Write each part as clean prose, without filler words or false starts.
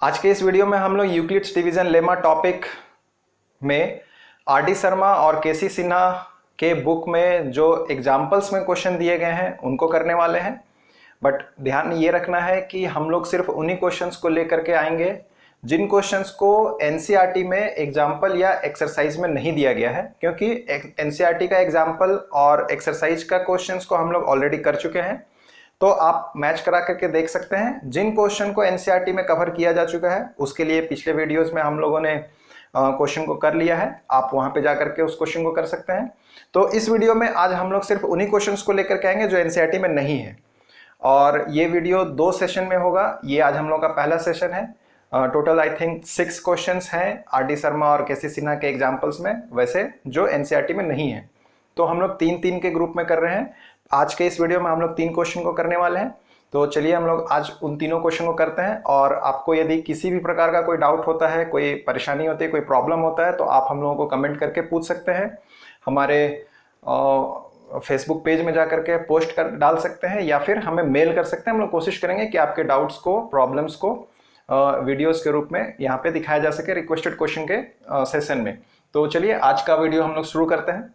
आज के इस वीडियो में हम लोग यूक्लिड्स डिवीजन लेमा टॉपिक में आर.डी. शर्मा और के.सी. सिन्हा के बुक में जो एग्जाम्पल्स में क्वेश्चन दिए गए हैं उनको करने वाले हैं। बट ध्यान ये रखना है कि हम लोग सिर्फ उन्हीं क्वेश्चंस को लेकर के आएंगे जिन क्वेश्चंस को एनसीईआरटी में एग्जाम्पल या एक्सरसाइज में नहीं दिया गया है, क्योंकि एनसीईआरटी का एग्जाम्पल और एक्सरसाइज का क्वेश्चंस को हम लोग ऑलरेडी कर चुके हैं। तो आप मैच करा करके देख सकते हैं। जिन क्वेश्चन को एनसीईआरटी में कवर किया जा चुका है उसके लिए पिछले वीडियोस में हम लोगों ने क्वेश्चन को कर लिया है, आप वहां पे जा करके उस क्वेश्चन को कर सकते हैं। तो इस वीडियो में आज हम लोग सिर्फ उन्हीं क्वेश्चंस को लेकर के आएंगे जो एनसीईआरटी में नहीं है, और ये वीडियो 2 सेशन में होगा। ये आज हम लोग का पहला सेशन है। टोटल आई थिंक 6 क्वेश्चंस हैं आर.डी. शर्मा और के.सी. सिन्हा के एग्जाम्पल्स में, वैसे जो एनसीईआरटी में नहीं है। तो हम लोग 3-3 के ग्रुप में कर रहे हैं। आज के इस वीडियो में हम लोग 3 क्वेश्चन को करने वाले हैं। तो चलिए हम लोग आज उन तीनों क्वेश्चन को करते हैं। और आपको यदि किसी भी प्रकार का कोई डाउट होता है, कोई परेशानी होती है, कोई प्रॉब्लम होता है, तो आप हम लोगों को कमेंट करके पूछ सकते हैं। हमारे फेसबुक पेज में जा करके पोस्ट कर डाल सकते हैं या फिर हमें मेल कर सकते हैं। हम लोग कोशिश करेंगे कि आपके डाउट्स को, प्रॉब्लम्स को वीडियोस के रूप में यहाँ पे दिखाया जा सके रिक्वेस्टेड क्वेश्चन के सेशन में। तो चलिए आज का वीडियो हम लोग शुरू करते हैं।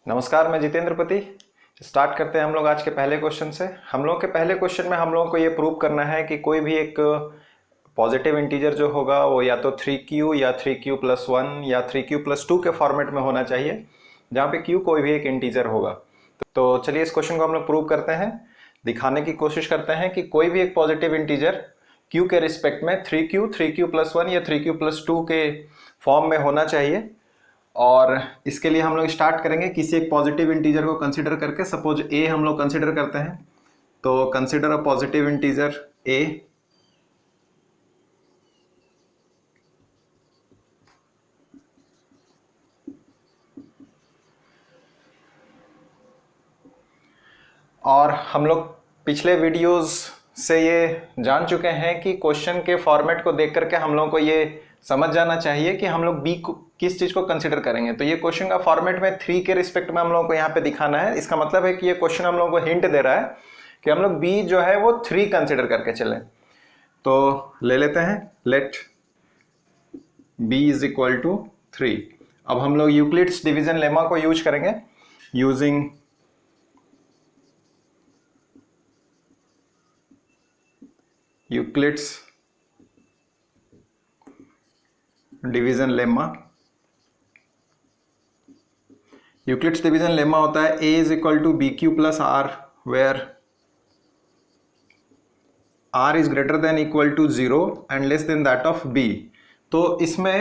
नमस्कार, मैं जितेंद्र पति। स्टार्ट करते हैं हम लोग आज के पहले क्वेश्चन से। हम लोग के पहले क्वेश्चन में हम लोगों को ये प्रूव करना है कि कोई भी एक पॉजिटिव इंटीजर जो होगा वो या तो 3q या 3q+1 या 3q+2 के फॉर्मेट में होना चाहिए, जहाँ पे q कोई भी एक इंटीजर होगा। तो चलिए इस क्वेश्चन को हम लोग प्रूव करते हैं, दिखाने की कोशिश करते हैं कि कोई भी एक पॉजिटिव इंटीजर q के रिस्पेक्ट में 3q, 3q+1 या 3q+2 के फॉर्म में होना चाहिए। और इसके लिए हम लोग स्टार्ट करेंगे किसी एक पॉजिटिव इंटीजर को कंसीडर करके। सपोज a हम लोग कंसीडर करते हैं, तो consider a positive integer a। और हम लोग पिछले वीडियोस से ये जान चुके हैं कि क्वेश्चन के फॉर्मेट को देख करके हम लोगों को ये समझ जाना चाहिए कि हम लोग बी को किस चीज को कंसीडर करेंगे। तो ये क्वेश्चन का फॉर्मेट में 3 के रिस्पेक्ट में हम लोगों को यहाँ पे दिखाना है। इसका मतलब है कि ये क्वेश्चन हम लोगों को हिंट दे रहा है कि हम लोग बी जो है वो 3 कंसीडर करके चलें। तो ले लेते हैं, लेट b = 3। अब हम लोग यूक्लिड्स डिवीजन लेमा को यूज करेंगे। Using Euclid's division lemma. Euclid's division lemma होता है a = bq+r where r is greater than equal to 0 and less than that of b। तो इसमें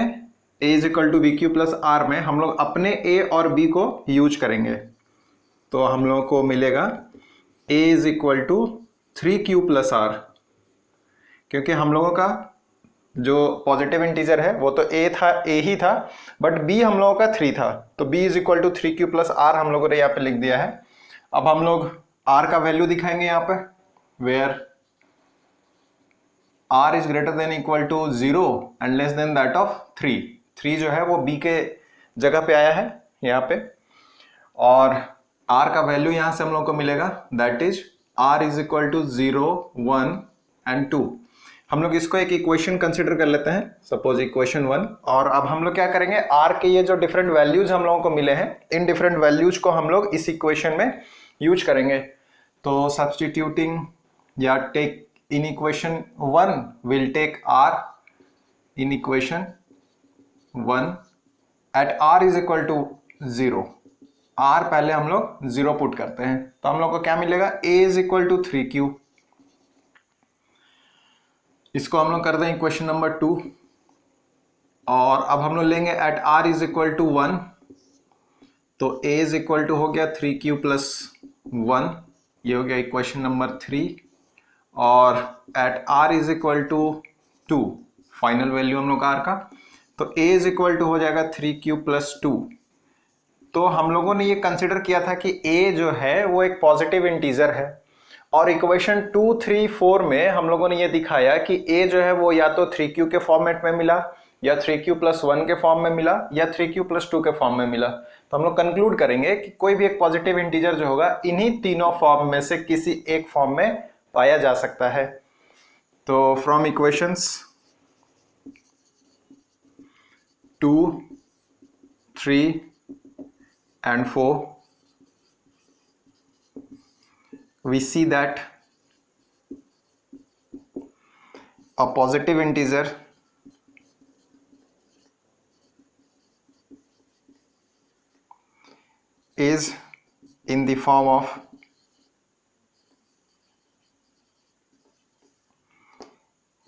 a = bq+r में हम लोग अपने a और b को यूज करेंगे। तो हम लोगों को मिलेगा a = 3q+r, क्योंकि हम लोगों का जो पॉजिटिव इंटीजर है वो तो a ही था, बट b हम लोगों का 3 था। तो b = 3q+r हम लोगों ने यहाँ पे लिख दिया है। अब हम लोग r का वैल्यू दिखाएंगे यहाँ पे, where r is greater than equal to 0 and less than that of 3। 3 जो है वो b के जगह पे आया है यहाँ पे, और r का वैल्यू यहाँ से हम लोग को मिलेगा, दैट इज r = 0, 1 and 2। हम लोग इसको एक इक्वेशन कंसीडर कर लेते हैं, सपोज इक्वेशन 1। और अब हम लोग क्या करेंगे, r के ये जो डिफरेंट वैल्यूज हम लोगों को मिले हैं, इन डिफरेंट वैल्यूज को हम लोग इस इक्वेशन में यूज करेंगे। तो सब्स्टिट्यूटिंग या take in equation 1 will take r in equation 1 at r = 0। r पहले हम लोग 0 पुट करते हैं, तो हम लोग को क्या मिलेगा, a = 3q। इसको हम लोग कर दें इक्वेशन नंबर 2। और अब हम लोग लेंगे एट r = 1, तो a = हो गया 3q+1, ये हो गया इक्वेशन नंबर 3। और एट r = 2, फाइनल वैल्यू हम लोग का r का, तो a = हो जाएगा 3q+2। तो हम लोगों ने ये कंसिडर किया था कि a जो है वो एक पॉजिटिव इंटीजर है, और इक्वेशन 2, 3, 4 में हम लोगों ने ये दिखाया कि a जो है वो या तो 3q के फॉर्मेट में मिला, या 3q+1 के फॉर्म में मिला, या 3q+2 के फॉर्म में मिला। तो हम लोग कंक्लूड करेंगे कि कोई भी एक पॉजिटिव इंटीजर जो होगा इन्हीं तीनों फॉर्म में से किसी एक फॉर्म में पाया जा सकता है। तो from equations 2, 3 and 4 we see that a positive integer is in the form of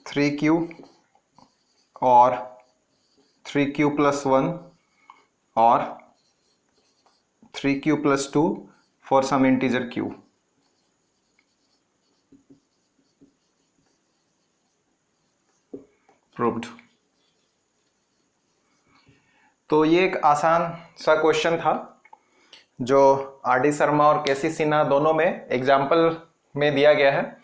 3q or 3q plus 1 or 3q plus 2 for some integer q। Proved. तो ये एक आसान सा क्वेश्चन था जो आर.डी. शर्मा और के.सी. सिन्हा दोनों में एग्जाम्पल में दिया गया है।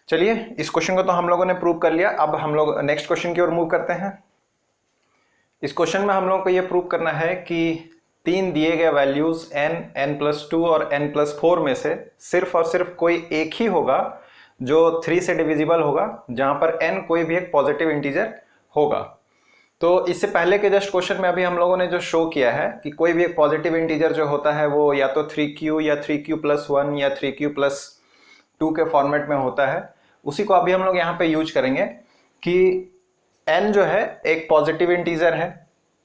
चलिए इस क्वेश्चन को तो हम लोगों ने प्रूव कर लिया। अब हम लोग नेक्स्ट क्वेश्चन की ओर मूव करते हैं। इस क्वेश्चन में हम लोगों को ये प्रूव करना है कि तीन दिए गए वैल्यूज n, n+2 और n+4 में से सिर्फ और सिर्फ कोई एक ही होगा जो 3 से डिविजिबल होगा, जहां पर n कोई भी एक पॉजिटिव इंटीजर होगा। तो इससे पहले के जस्ट क्वेश्चन में अभी हम लोगों ने जो शो किया है कि कोई भी एक पॉजिटिव इंटीजर जो होता है वो या तो 3q या 3q+1 या 3q+2 के फॉर्मेट में होता है, उसी को अभी हम लोग यहाँ पे यूज करेंगे कि n जो है एक पॉजिटिव इंटीजर है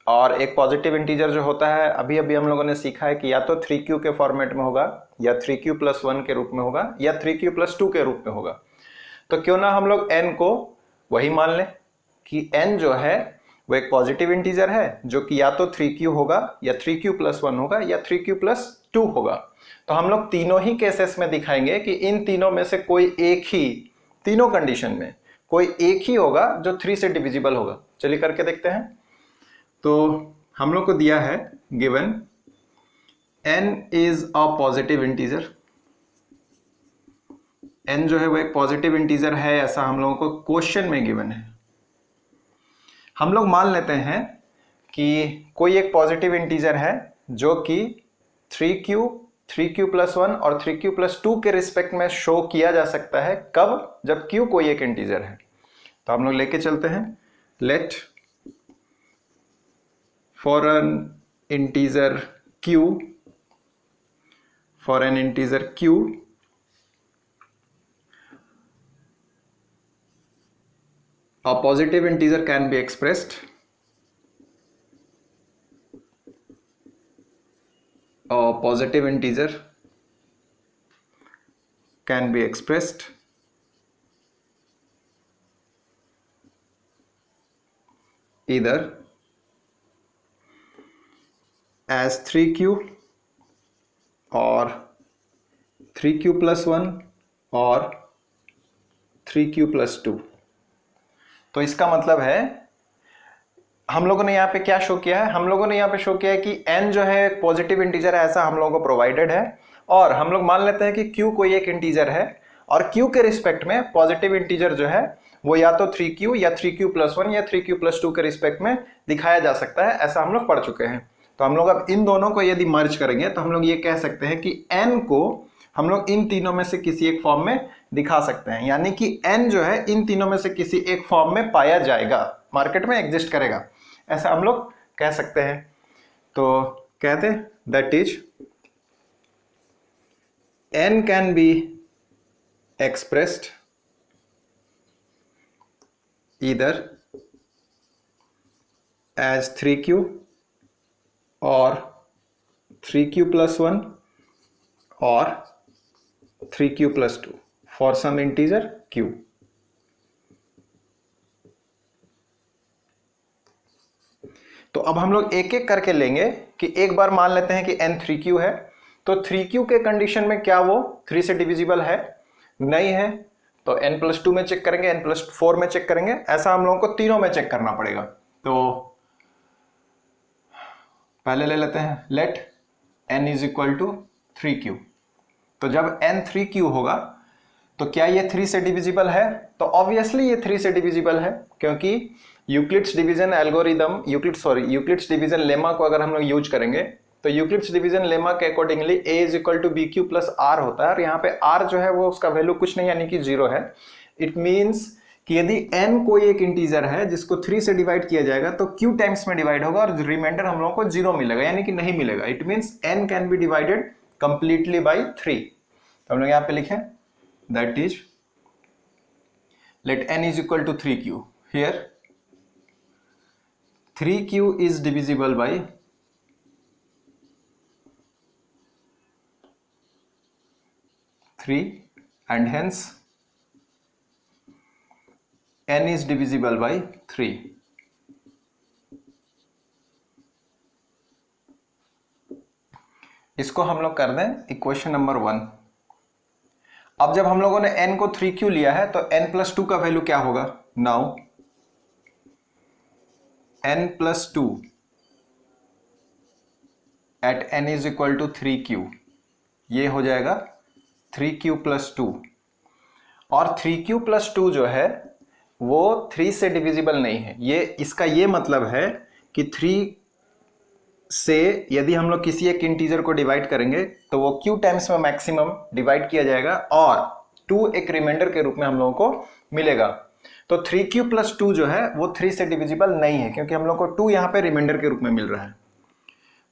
और एक पॉजिटिव इंटीजर जो होता है अभी अभी हम लोगों ने सीखा है कि या तो 3q के फॉर्मेट में होगा या 3q+1 के रूप में होगा या 3q+2 के रूप में होगा। तो क्यों ना हम लोग n को वही मान लें कि n जो है वो एक पॉजिटिव इंटीजर है जो कि या तो 3q होगा या 3q+1 होगा या 3q+2 होगा। तो हम लोग तीनों ही केसेस में दिखाएंगे कि इन तीनों में से कोई एक ही, तीनों कंडीशन में कोई एक ही होगा जो 3 से डिविजिबल होगा। चलिए करके देखते हैं। तो हम लोग को दिया है given n is a positive integer, n जो है वो एक पॉजिटिव इंटीजर है ऐसा हम लोगों को क्वेश्चन में गिवन है। हम लोग मान लेते हैं कि कोई एक पॉजिटिव इंटीजर है जो कि 3q, 3q+1 और 3q+2 के रिस्पेक्ट में शो किया जा सकता है। कब? जब q कोई एक इंटीजर है। तो हम लोग लेके चलते हैं, let for an integer q, for an integer q a positive integer can be expressed either as 3q or 3q+1 or 3q+2। तो इसका मतलब है हम लोगों ने यहाँ पे क्या शो किया है, हम लोगों ने यहाँ पे शो किया है कि n जो है एक पॉजिटिव इंटीजर है ऐसा हम लोगों को प्रोवाइडेड है, और हम लोग मान लेते हैं कि q कोई एक इंटीजर है और q के रिस्पेक्ट में पॉजिटिव इंटीजर जो है वो या तो 3q या 3q+1 या 3q+2 के रिस्पेक्ट में दिखाया जा सकता है, ऐसा हम लोग पढ़ चुके हैं। तो हम लोग अब इन दोनों को यदि मर्ज करेंगे तो हम लोग ये कह सकते हैं कि n को हम लोग इन तीनों में से किसी एक फॉर्म में दिखा सकते हैं, यानी कि n जो है इन तीनों में से किसी एक फॉर्म में पाया जाएगा, मार्केट में एग्जिस्ट करेगा, ऐसा हम लोग कह सकते हैं। तो कहते that is n can be expressed either as 3q और 3q+1 और 3q+2 for some integer q। तो अब हम लोग एक एक करके लेंगे कि एक बार मान लेते हैं कि n 3q है, तो 3q के कंडीशन में क्या वो 3 से डिविजिबल है? नहीं है। तो n+2 में चेक करेंगे, n+4 में चेक करेंगे, ऐसा हम लोगों को तीनों में चेक करना पड़ेगा। तो पहले ले लेते हैं लेट n = 3q। तो जब n 3q होगा तो क्या ये 3 से डिविजिबल है? तो ऑब्वियसली ये 3 से डिविजिबल है, क्योंकि Euclid's division algorithm Euclid's division lemma को अगर हम लोग यूज करेंगे तो यूक्लिड्स डिवीजन लेमा के accordingly a is equal to b q plus r होता है, और यहाँ पे r जो है वो उसका वैल्यू कुछ नहीं यानी कि 0 है। इट मीन्स कि यदि n कोई एक इंटीजर है जिसको 3 से डिवाइड किया जाएगा तो q टाइम्स में डिवाइड होगा और रिमाइंडर हम लोगों को 0 मिलेगा, यानी कि नहीं मिलेगा। It means n can B divided completely by 3। तो हम लोग यहाँ पे लिखें that is let n is equal to 3q. Here 3q is divisible by 3 and hence n is divisible by 3. इसको हम लोग कर दें इक्वेशन नंबर 1। अब जब हम लोगों ने n को 3q लिया है तो n प्लस 2 का वैल्यू क्या होगा? Now n plus 2 at n is equal to 3q, ये हो जाएगा 3q प्लस 2। और 3q प्लस 2 जो है वो 3 से डिविजिबल नहीं है। ये इसका ये मतलब है कि 3 से यदि हम लोग किसी एक इंटीजर को डिवाइड करेंगे तो वो q टाइम्स में मैक्सिमम डिवाइड किया जाएगा और 2 एक रिमाइंडर के रूप में हम लोगों को मिलेगा। तो 3q प्लस 2 जो है वो 3 से डिविजिबल नहीं है क्योंकि हम लोग को 2 यहाँ पे रिमाइंडर के रूप में मिल रहा है।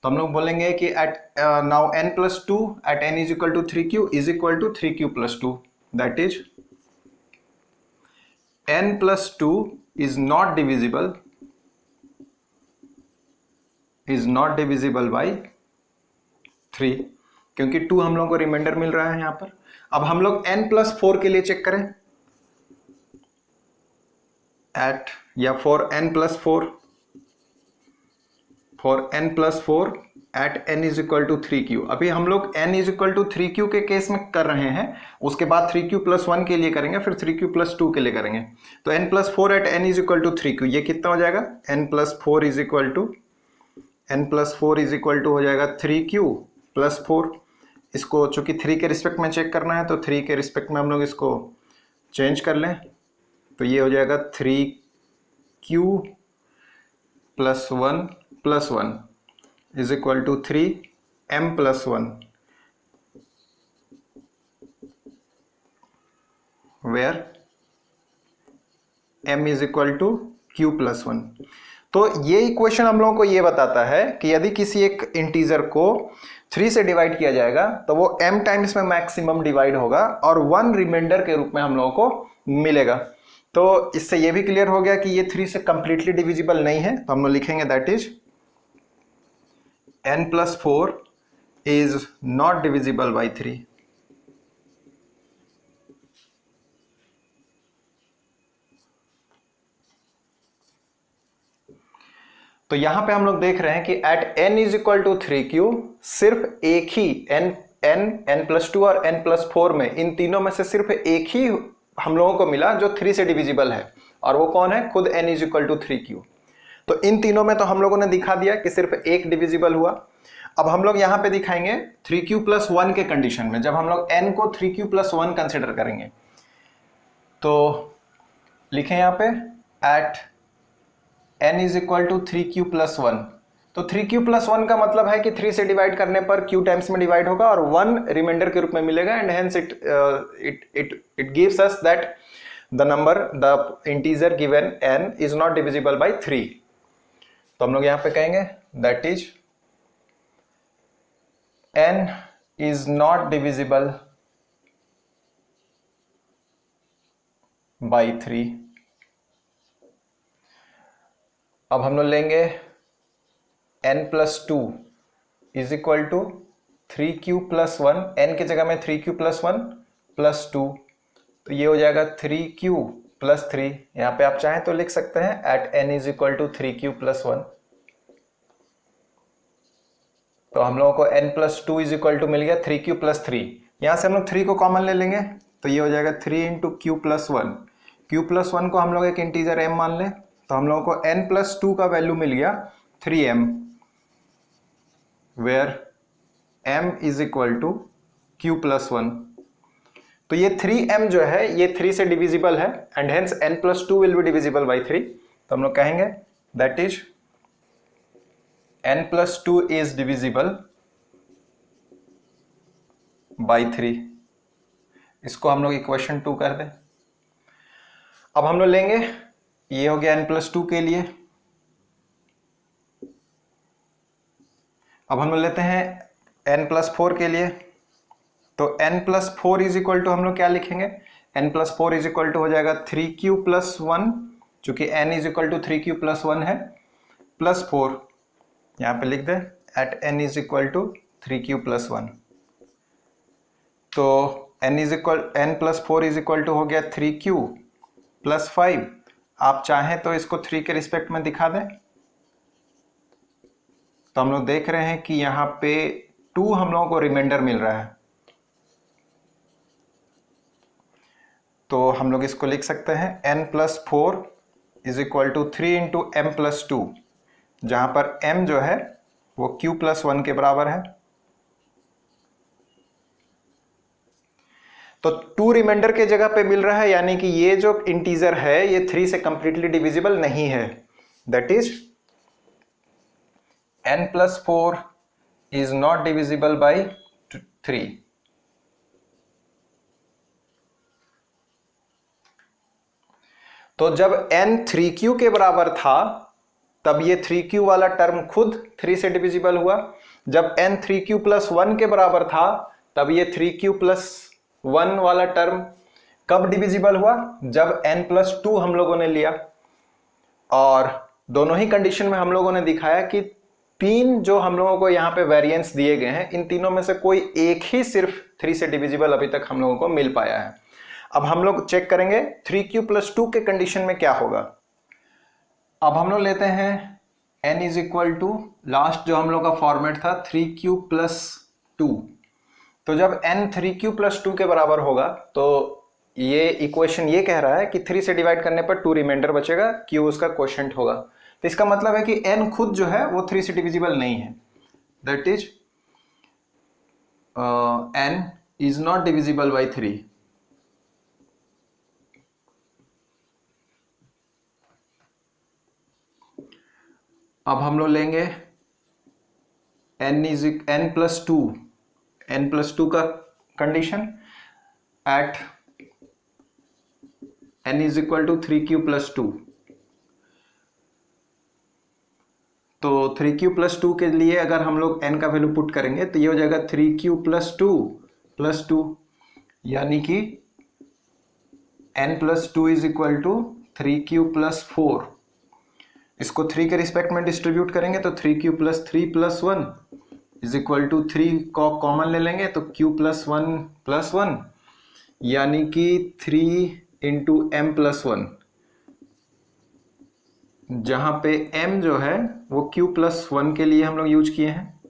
तो हम लोग बोलेंगे कि at now n plus 2 at n is equal to 3q is equal to 3q plus 2, that is n plus 2 is not divisible by 3, क्योंकि 2 हम लोग को रिमाइंडर मिल रहा है यहाँ पर। अब हम लोग n प्लस 4 के लिए चेक करें एट या for n plus 4 at n is equal to 3q। अभी हम लोग n is equal to 3q के केस में कर रहे हैं, उसके बाद 3q प्लस 1 के लिए करेंगे, फिर 3q प्लस 2 के लिए करेंगे। तो n plus 4 at n is equal to 3q, ये कितना हो जाएगा? n plus 4 is equal to हो जाएगा 3q प्लस 4। इसको चूंकि 3 के रिस्पेक्ट में चेक करना है तो 3 के रिस्पेक्ट में हम लोग इसको चेंज कर लें, तो ये हो जाएगा 3q plus 1 is equal to 3m plus 1, where m is equal to q plus 1। तो ये इक्वेशन हम लोगों को ये बताता है कि यदि किसी एक इंटीजर को 3 से डिवाइड किया जाएगा तो वो m टाइम्स में मैक्सिमम डिवाइड होगा और 1 रिमाइंडर के रूप में हम लोगों को मिलेगा। तो इससे ये भी क्लियर हो गया कि ये 3 से कंप्लीटली डिविजिबल नहीं है। तो हम लोग लिखेंगे that is n plus 4 is not divisible by 3। तो यहां पे हम लोग देख रहे हैं कि at n is equal to 3q सिर्फ एक ही n प्लस 2 और n प्लस 4 में, इन तीनों में से सिर्फ एक ही हम लोगों को मिला जो 3 से डिविजिबल है, और वो कौन है? खुद n is equal to 3q। तो इन तीनों में तो हम लोगों ने दिखा दिया कि सिर्फ एक डिविजिबल हुआ। अब हम लोग यहां पे दिखाएंगे 3q प्लस 1 के कंडीशन में, जब हम लोग n को 3q प्लस 1 कंसिडर करेंगे। तो लिखें यहां पे at n is equal to 3q plus 1। तो 3q प्लस 1 का मतलब है कि 3 से डिवाइड करने पर q टाइम्स में डिवाइड होगा और 1 रिमाइंडर के रूप में मिलेगा, and hence it gives us that the integer given n is not divisible by 3। तो हम लोग यहां पे कहेंगे that is n is not divisible by 3। अब हम लोग लेंगे n plus 2 is equal to 3q plus 1, n की जगह में 3q प्लस 1 प्लस 2, तो ये हो जाएगा 3q प्लस 3। यहाँ पे आप चाहें तो लिख सकते हैं at n is equal to 3q plus 1। तो हम लोगों को n plus 2 is equal to मिल गया 3q प्लस 3। यहाँ से हम लोग 3 को कॉमन ले लेंगे तो ये हो जाएगा 3 into q plus 1। q plus 1 को हम लोग एक इंटीजर m मान लें, तो हम लोगों को n प्लस 2 का वैल्यू मिल गया 3m, where m is equal to q plus 1। तो ये 3m जो है ये 3 से डिविजिबल है, and hence n plus 2 will be divisible by 3। तो हम लोग कहेंगे that is n+2 is divisible by 3। इसको हम लोग इक्वेशन 2 कर दें। अब हम लोग लेंगे, ये हो गया n+2 के लिए। अब हम लोग लेते हैं n+4 के लिए। तो n+4 इज इक्वल टू हम लोग क्या लिखेंगे, n+4 इज इक्वल टू हो जाएगा 3q+1, चूंकि n is equal to 3q+1 है, +4 यहां पे लिख दे at n is equal to 3q+1। तो n+4 इज इक्वल टू हो गया 3q+5। आप चाहें तो इसको 3 के रिस्पेक्ट में दिखा दें। तो हम लोग देख रहे हैं कि यहाँ पे 2 हम लोगों को रिमाइंडर मिल रहा है। तो हम लोग इसको लिख सकते हैं n+4 is equal to 3 into m+2, जहां पर m जो है वो q+1 के बराबर है। तो 2 रिमाइंडर के जगह पे मिल रहा है, यानी कि ये जो इंटीजर है ये 3 से कंप्लीटली डिविजिबल नहीं है। That is n+4 is not divisible by 3। तो जब n 3q के बराबर था तब ये 3q वाला टर्म खुद 3 से डिविजिबल हुआ। जब n 3q+1 के बराबर था तब ये 3q+1 वाला टर्म कब डिविजिबल हुआ, जब n+2 हम लोगों ने लिया। और दोनों ही कंडीशन में हम लोगों ने दिखाया कि 3 जो हम लोगों को यहाँ पे वेरिएंस दिए गए हैं, इन तीनों में से कोई एक ही सिर्फ 3 से डिविजिबल अभी तक हम लोगों को मिल पाया है। अब हम लोग चेक करेंगे 3q+2 के कंडीशन में क्या होगा। अब हम लोग लेते हैं n is equal to, last जो हम लोग का फॉर्मेट था 3q+2। तो जब n 3q+2 के बराबर होगा तो ये इक्वेशन ये कह रहा है कि 3 से डिवाइड करने पर 2 रिमाइंडर बचेगा, q उसका क्वोशेंट होगा। तो इसका मतलब है कि n खुद जो है वो 3 से डिविजिबल नहीं है। That is n is not divisible by 3। अब हम लोग लेंगे n+2 का condition at n is equal to 3q+2। तो 3q+2 के लिए अगर हम लोग n का वैल्यू पुट करेंगे तो ये हो जाएगा 3q+2 यानी कि n+2 is equal to 3q+4। इसको 3 के रिस्पेक्ट में डिस्ट्रीब्यूट करेंगे तो 3q+3+1 इज इक्वल टू 3 को कॉमन ले लेंगे तो q+1+1 यानी कि 3 इंटू m+1, जहां पे m जो है वो q+1 के लिए हम लोग यूज किए हैं।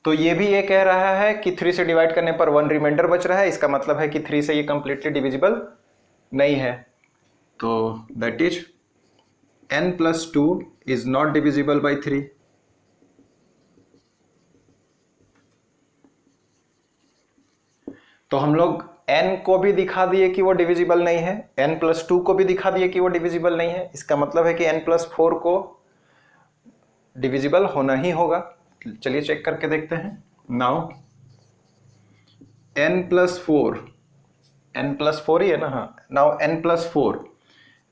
तो ये भी ये कह रहा है कि 3 से डिवाइड करने पर 1 रिमाइंडर बच रहा है। इसका मतलब है कि 3 से ये कंप्लीटली डिविजिबल नहीं है। तो that is n+2 is not divisible by 3। तो हम लोग n को भी दिखा दिए कि वो डिविजिबल नहीं है, n+2 को भी दिखा दिए कि वो डिविजिबल नहीं है। इसका मतलब है कि n+4 को डिविजिबल होना ही होगा। चलिए चेक करके देखते हैं। नाउ n+4 ही है ना, हाँ। Now n+4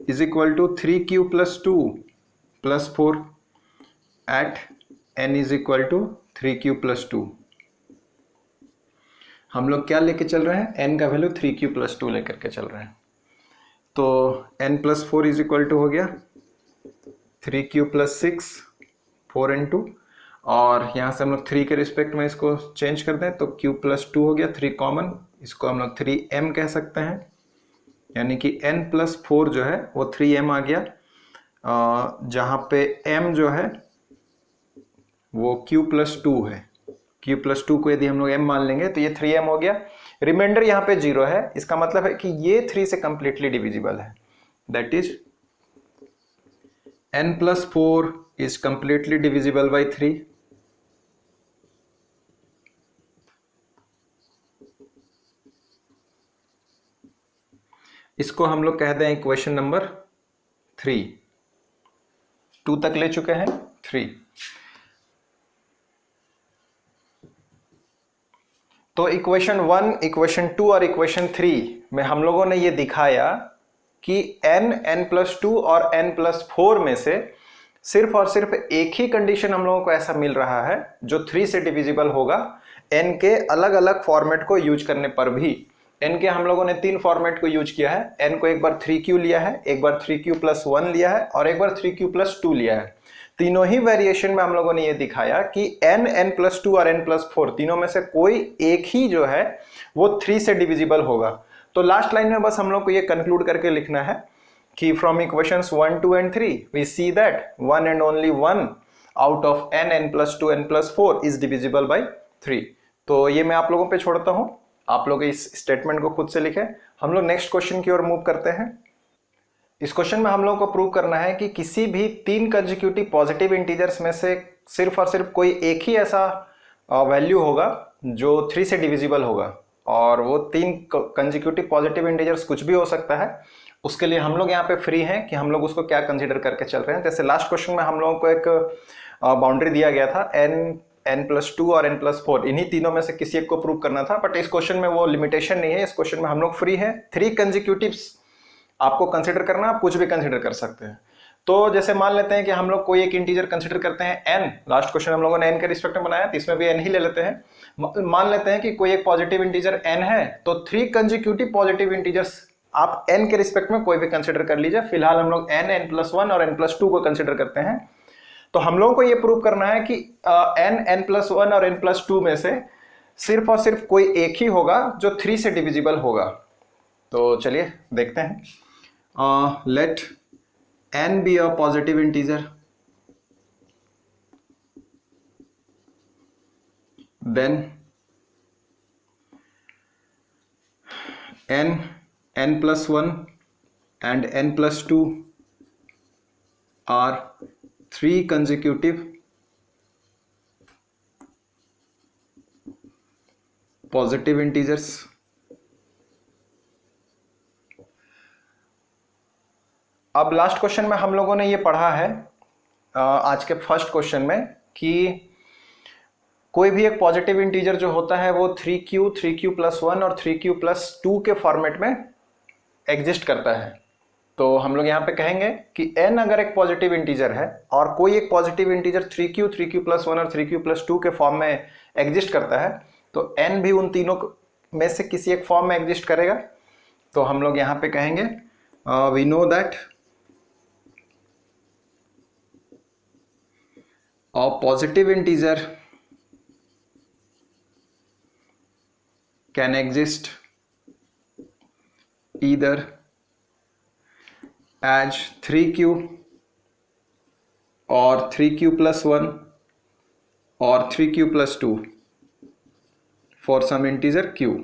is equal to 3q+2+4 at n is equal to 3q+2। हम लोग क्या लेके चल रहे हैं, n का वैल्यू 3q+2 लेकर के चल रहे हैं। तो n+4 इज इक्वल टू हो गया 3q+6 4 इंटू, और यहाँ से हम लोग 3 के रिस्पेक्ट में इसको चेंज कर दें तो q+2 हो गया, 3 कॉमन, इसको हम लोग 3m कह सकते हैं। यानी कि n+4 जो है वो 3m आ गया, जहाँ पे m जो है वो q+2 है। q+2 को यदि हम लोग m मान लेंगे तो ये 3m हो गया। रिमाइंडर यहाँ पे 0 है, इसका मतलब है कि ये 3 से कंप्लीटली डिविजिबल है। That is n+4 is completely divisible by 3। इसको हम लोग कहते हैं इक्वेशन नंबर 3, 2 तक ले चुके हैं 3। तो इक्वेशन 1, इक्वेशन 2 और इक्वेशन 3 में हम लोगों ने ये दिखाया कि n, n+2 और n+4 में से सिर्फ और सिर्फ एक ही कंडीशन हम लोगों को ऐसा मिल रहा है जो 3 से डिविजिबल होगा n के अलग अलग फॉर्मेट को यूज करने पर भी। n के हम लोगों ने 3 फॉर्मेट को यूज किया है। n को एक बार 3q लिया है, एक बार 3q+1 लिया है और एक बार 3q+2 लिया है। तीनों ही वेरिएशन में हम लोगों ने ये दिखाया कि n, n+2 और n+4 तीनों में से कोई एक ही जो है वो 3 से डिविजिबल होगा। तो लास्ट लाइन में बस हम लोग को ये कंक्लूड करके लिखना है कि from equations 1, 2 and 3 we see that one and only one out of n, n+2, n+4 is divisible by 3। तो ये मैं आप लोगों पे छोड़ता हूं, आप लोग इस स्टेटमेंट को खुद से लिखें। हम लोग नेक्स्ट क्वेश्चन की ओर मूव करते हैं। इस क्वेश्चन में हम लोगों को प्रूव करना है कि किसी भी 3 कंसेक्यूटिव पॉजिटिव इंटीजर्स में से सिर्फ और सिर्फ कोई एक ही ऐसा वैल्यू होगा जो 3 से डिविजिबल होगा, और वो 3 कंसेक्यूटिव पॉजिटिव इंटीजर्स कुछ भी हो सकता है। उसके लिए हम लोग यहाँ पे फ्री हैं कि हम लोग उसको क्या कंसीडर करके चल रहे हैं। जैसे लास्ट क्वेश्चन में हम लोगों को एक बाउंड्री दिया गया था n, n+2 और n+4, इन्हीं तीनों में से किसी एक को प्रूव करना था, बट इस क्वेश्चन में वो लिमिटेशन नहीं है। इस क्वेश्चन में हम लोग फ्री है, 3 कंसेक्यूटिव्स आपको कंसीडर करना, आप कुछ भी कंसीडर कर सकते हैं। तो जैसे मान लेते हैं कि हम लोग कोई एक इंटीजर कंसीडर करते हैं n, लास्ट क्वेश्चन हम लोगों ने n के रिस्पेक्ट में बनाया, तो इसमें भी n ही ले लेते हैं। मान लेते हैं कि कोई एक पॉजिटिव इंटीजर n है, तो 3 कंसेक्यूटिव पॉजिटिव इंटीजर्स आप n के रिस्पेक्ट में कोई भी कंसीडर कर लीजिए। फिलहाल हम लोग n, n+1 और n+2 को कंसीडर करते हैं। तो हम लोगों को ये प्रूव करना है कि n, n+1 और n+2 में से सिर्फ और सिर्फ कोई एक ही होगा जो 3 से डिविजिबल होगा। तो चलिए देखते हैं। Let n be a positive integer, then n, n+1 and n+2 are 3 consecutive positive integers. अब लास्ट क्वेश्चन में हम लोगों ने ये पढ़ा है आज के फर्स्ट क्वेश्चन में कि कोई भी एक पॉजिटिव इंटीजर जो होता है वो 3q, 3q+1 और 3q+2 के फॉर्मेट में एग्जिस्ट करता है। तो हम लोग यहाँ पे कहेंगे कि n अगर एक पॉजिटिव इंटीजर है और कोई एक पॉजिटिव इंटीजर 3q, 3q+1 और 3q+2 के फॉर्म में एग्जिस्ट करता है, तो n भी उन तीनों में से किसी एक फॉर्म में एग्जिस्ट करेगा। तो हम लोग यहाँ पे कहेंगे we know that a positive integer can exist either as 3q or 3q+1 or 3q+2 for some integer q।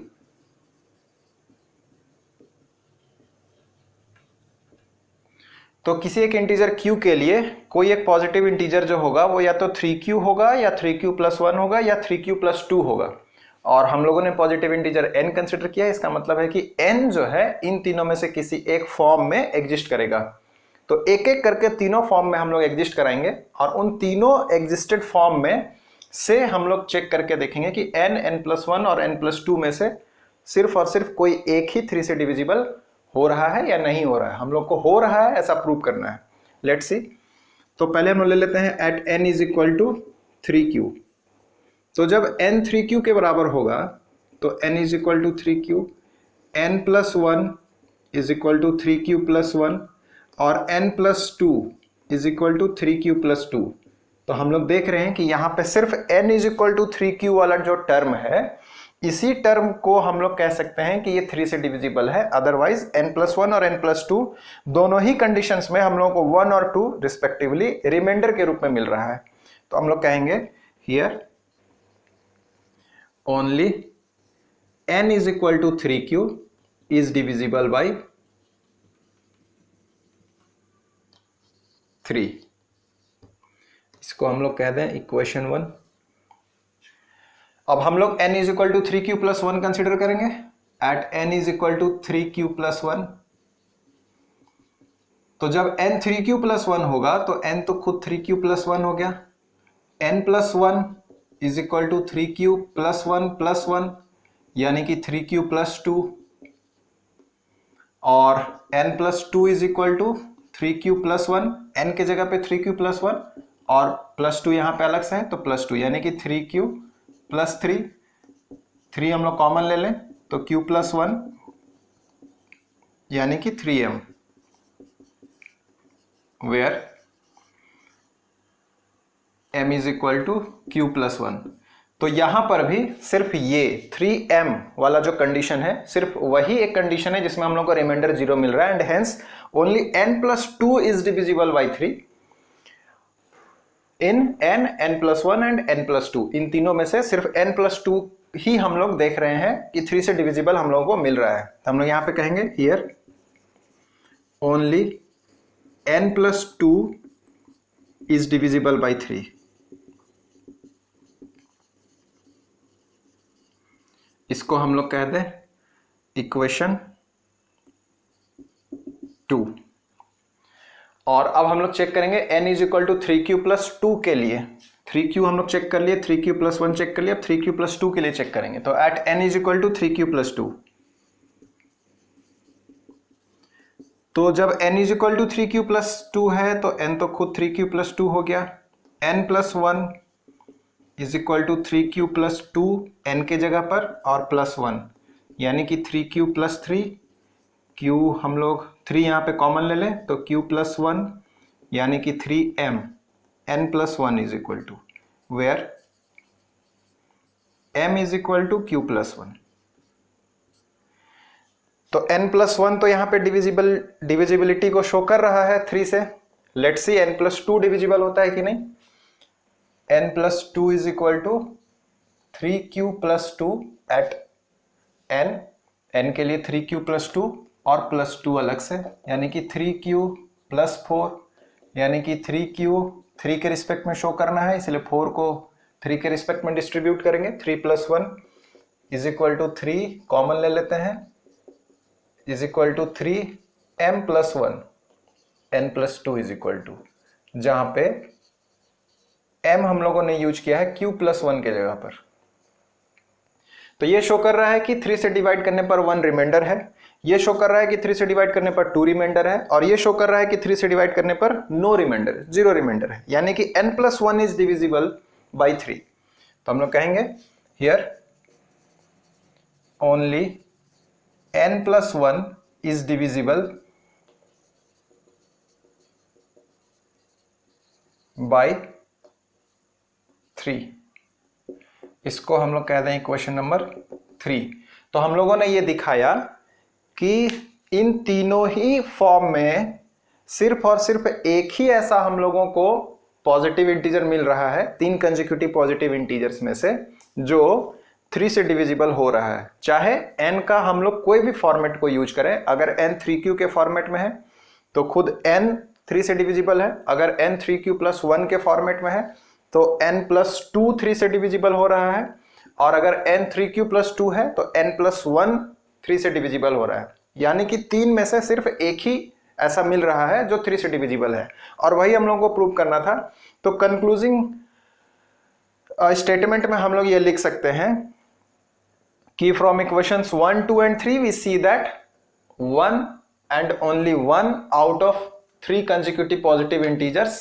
तो किसी एक इंटीजर q के लिए कोई एक पॉजिटिव इंटीजर जो होगा वो या तो 3q होगा या 3q+1 होगा या 3q+2 होगा, और हम लोगों ने पॉजिटिव इंटीजर n कंसिडर किया। इसका मतलब है कि n जो है इन तीनों में से किसी एक फॉर्म में एग्जिस्ट करेगा। तो एक एक करके तीनों फॉर्म में हम लोग एग्जिस्ट कराएंगे और उन तीनों एग्जिस्टेड फॉर्म में से हम लोग चेक करके देखेंगे कि n, n+1 और n+2 में से सिर्फ और सिर्फ कोई एक ही 3 से डिविजिबल हो रहा है या नहीं हो रहा है। हम लोग को हो रहा है ऐसा प्रूव करना है। Let's see. तो पहले हम लोग ले लेते हैं at n is equal to 3q। तो जब n 3q के बराबर होगा तो n is equal to 3q, n+1 is equal to 3q+1 और n+2 is equal to 3q+2। तो हम लोग देख रहे हैं कि यहाँ पे सिर्फ n is equal to 3q वाला जो टर्म है, इसी टर्म को हम लोग कह सकते हैं कि ये 3 से डिविजिबल है। अदरवाइज n+1 और n+2 दोनों ही कंडीशंस में हम लोग को 1 और 2 रिस्पेक्टिवली रिमाइंडर के रूप में मिल रहा है। तो हम लोग कहेंगे here only n is equal to 3q is divisible by 3। इसको हम लोग कह दें इक्वेशन 1। अब हम लोग n is equal to 3q+1 consider करेंगे। At n is equal to 3q+1 तो जब n 3q+1 होगा तो n तो खुद 3q+1 हो गया, n+1 is equal to 3q+1+1 यानी कि 3q+2, और n+2 is equal to 3q+1, n के जगह पे 3q+1 और +2 यहाँ पे अलग से है तो +2 यानी कि 3q+3, 3 हम लोग कॉमन ले लें तो q+1 यानी कि 3m, where m is equal to q+1। तो यहां पर भी सिर्फ ये 3m वाला जो कंडीशन है, सिर्फ वही एक कंडीशन है जिसमें हम लोग को रिमाइंडर 0 मिल रहा है, and hence only n+2 is divisible by 3 in n+1 and n+2। इन तीनों में से सिर्फ n+2 ही हम लोग देख रहे हैं कि 3 से डिविजिबल हम लोगों को मिल रहा है। तो हम लोग यहां पे कहेंगे here only n+2 is divisible by 3। इसको हम लोग कह दें इक्वेशन 2। और अब हम लोग चेक करेंगे n is equal to 3q+2 के लिए। 3q हम लोग चेक कर लिए, 3q+1 चेक कर लिए, अब 3q+2 के लिए चेक करेंगे। तो at n is equal to 3q+2, तो जब n is equal to 3q+2 है तो n तो खुद 3q+2 हो गया, n+1 is equal to 3q+2 n के जगह पर और +1 यानी कि 3q+3, q हम लोग 3 यहाँ पे कॉमन ले लें तो q+1 यानी कि 3m, n+1 is equal to where m is equal to q+1। तो n+1 तो यहाँ पे डिविजिबिलिटी को शो कर रहा है 3 से। लेट्स सी n+2 डिविजिबल होता है कि नहीं। n+2 is equal to 3q+2 at n के लिए 3q+2 और +2 अलग से यानी कि 3q+4 यानी कि 3q 3 के रिस्पेक्ट में शो करना है, इसलिए 4 को 3 के रिस्पेक्ट में डिस्ट्रीब्यूट करेंगे। 3+1 इज इक्वल टू 3 कॉमन ले लेते हैं is equal to 3m+1, n+2 is equal to, जहां पे m हम लोगों ने यूज किया है q+1 के जगह पर। तो ये शो कर रहा है कि 3 से डिवाइड करने पर 1 रिमाइंडर है, ये शो कर रहा है कि 3 से डिवाइड करने पर 2 रिमाइंडर है, और ये शो कर रहा है कि 3 से डिवाइड करने पर नो रिमाइंडर, 0 रिमाइंडर है, यानी कि n+1 इज डिविजिबल बाई 3। तो हम लोग कहेंगे here only n+1 is divisible by 3। इसको हम लोग कह दें इक्वेशन नंबर 3। तो हम लोगों ने ये दिखाया कि इन तीनों ही फॉर्म में सिर्फ और सिर्फ एक ही ऐसा हम लोगों को पॉजिटिव इंटीजर मिल रहा है 3 कंसेक्यूटिव पॉजिटिव इंटीजर्स में से जो 3 से डिविजिबल हो रहा है। चाहे n का हम लोग कोई भी फॉर्मेट को यूज करें, अगर n 3q के फॉर्मेट में है तो खुद n 3 से डिविजिबल है, अगर n 3q+1 के फॉर्मेट में है तो n+2 3 से डिविजिबल हो रहा है, और अगर n 3q+2 है तो n+1 3 से डिविजिबल हो रहा है। यानी कि 3 में से सिर्फ एक ही ऐसा मिल रहा है जो 3 से डिविजिबल है, और वही हम लोगों को प्रूव करना था। तो कंक्लूजिंग स्टेटमेंट में हम लोग ये लिख सकते हैं कि from equations 1, 2 and 3 we see that 1 and only 1 out of 3 consecutive positive integers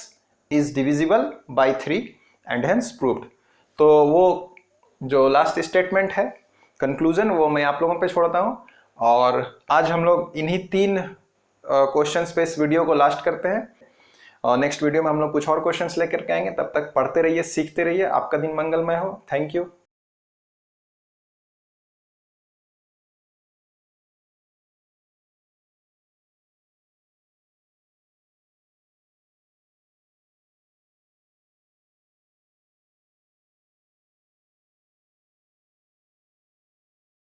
is divisible by 3 and hence proved. तो वो जो लास्ट स्टेटमेंट है कंक्लूजन, वो मैं आप लोगों पे छोड़ता हूं, और आज हम लोग इन्हीं 3 क्वेश्चंस पे इस वीडियो को लास्ट करते हैं, और नेक्स्ट वीडियो में हम लोग कुछ और क्वेश्चंस लेकर के आएंगे। तब तक पढ़ते रहिए, सीखते रहिए। आपका दिन मंगलमय हो। Thank you.